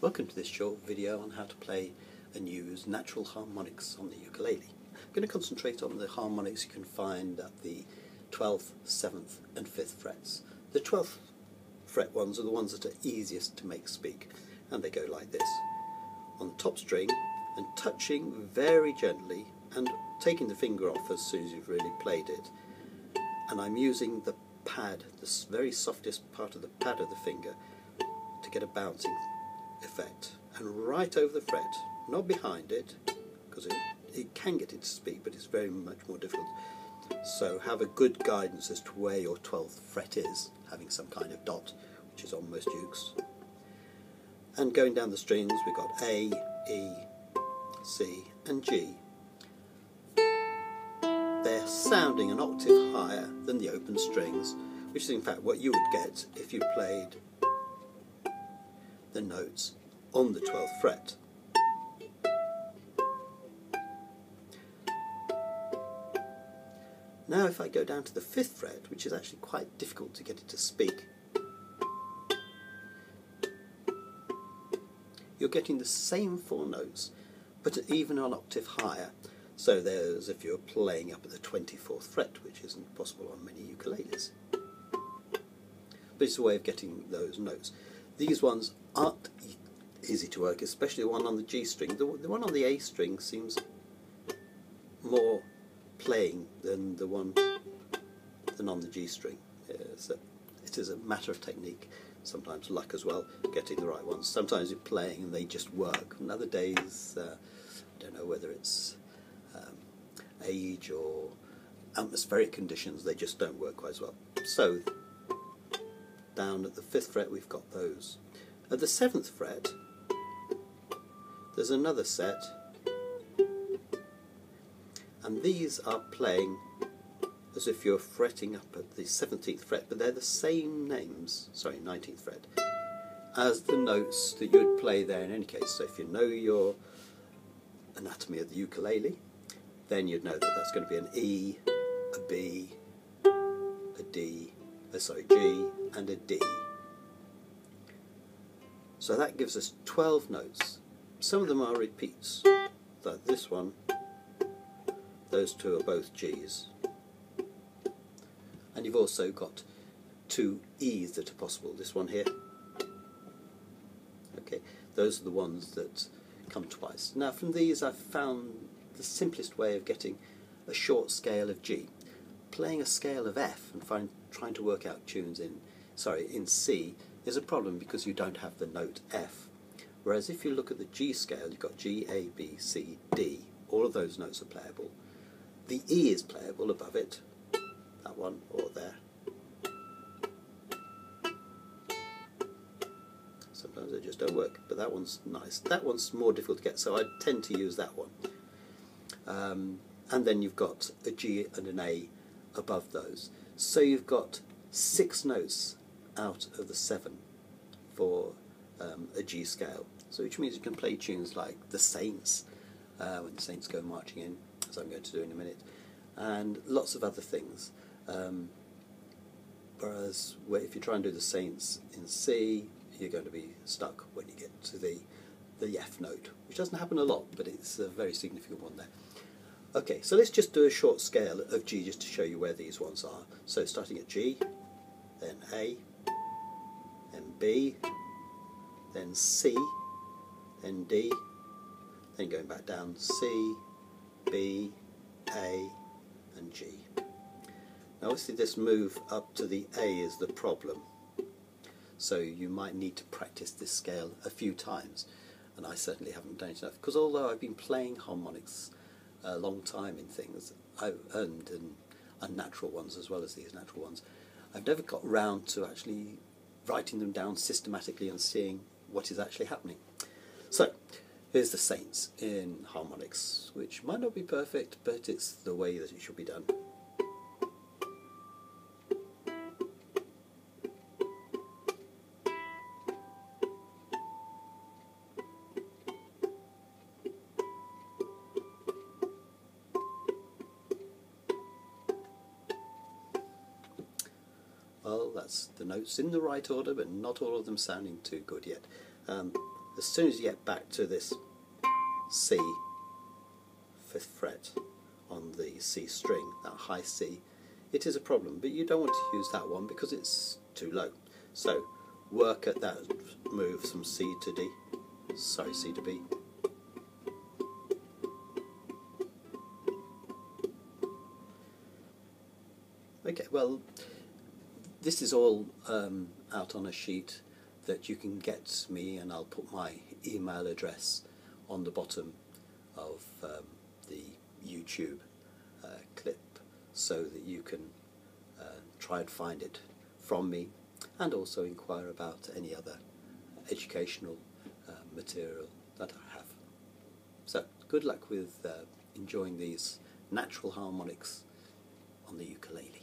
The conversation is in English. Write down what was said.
Welcome to this short video on how to play and use natural harmonics on the ukulele. I'm going to concentrate on the harmonics you can find at the 12th, 7th and 5th frets. The 12th fret ones are the ones that are easiest to make speak, and they go like this. On the top string, and touching very gently and taking the finger off as soon as you've really played it. And I'm using the pad, the very softest part of the pad of the finger, to get a bouncing effect, and right over the fret, not behind it, because it can get it to speak, but it's very much more difficult. So have a good guidance as to where your 12th fret is, having some kind of dot, which is on most ukes. And going down the strings, we've got A, E, C and G. They're sounding an octave higher than the open strings, which is in fact what you would get if you played the notes on the 12th fret. Now if I go down to the 5th fret, which is actually quite difficult to get it to speak, you're getting the same 4 notes, but even an octave higher. So there's if you're playing up at the 24th fret, which isn't possible on many ukuleles. But it's a way of getting those notes. These ones aren't easy to work, especially the one on the G string. The one on the A string seems more playing than the one on the G string. So it is a matter of technique, sometimes luck as well, getting the right ones. Sometimes you're playing and they just work, and other days, I don't know whether it's age or atmospheric conditions, they just don't work quite as well. So down at the 5th fret we've got those. At the 7th fret there's another set, and these are playing as if you're fretting up at the 17th fret, but they're the same names, sorry, 19th fret, as the notes that you would play there in any case. So if you know your anatomy of the ukulele, then you'd know that that's going to be an E, a B, a D, G and a D. So that gives us 12 notes. Some of them are repeats, like this one. Those two are both G's. And you've also got 2 E's that are possible. This one here. Okay, those are the ones that come twice. Now from these I've found the simplest way of getting a short scale of G. Playing a scale of F and trying to work out tunes in C is a problem because you don't have the note F. Whereas if you look at the G scale, you've got G, A, B, C, D. All of those notes are playable. The E is playable above it, that one, or there. Sometimes they just don't work, but that one's nice. That one's more difficult to get, so I tend to use that one. And then you've got a G and an A above those. So you've got 6 notes out of the 7 for a G scale. So which means you can play tunes like the Saints, when the Saints go marching in, as I'm going to do in a minute, and lots of other things. Whereas if you try and do the Saints in C, you're going to be stuck when you get to the F note, which doesn't happen a lot, but it's a very significant one there. Okay, so let's just do a short scale of G just to show you where these ones are. So starting at G, then A, then B, then C, then D, then going back down C, B, A and G. Now obviously this move up to the A is the problem, so you might need to practice this scale a few times, and I certainly haven't done it enough, because although I've been playing harmonics a long time in things, and unnatural ones as well as these natural ones, I've never got round to actually writing them down systematically and seeing what is actually happening. So here's the Saints in harmonics, which might not be perfect, but it's the way that it should be done. Well, that's the notes in the right order, but not all of them sounding too good yet. The as soon as you get back to this C, 5th fret on the C string, that high C, it is a problem, but you don't want to use that one because it's too low. So work at that move from C to D, sorry, C to B. Okay, well, this is all out on a sheet that you can get me, and I'll put my email address on the bottom of the YouTube clip so that you can try and find it from me, and also inquire about any other educational material that I have. So good luck with enjoying these natural harmonics on the ukulele.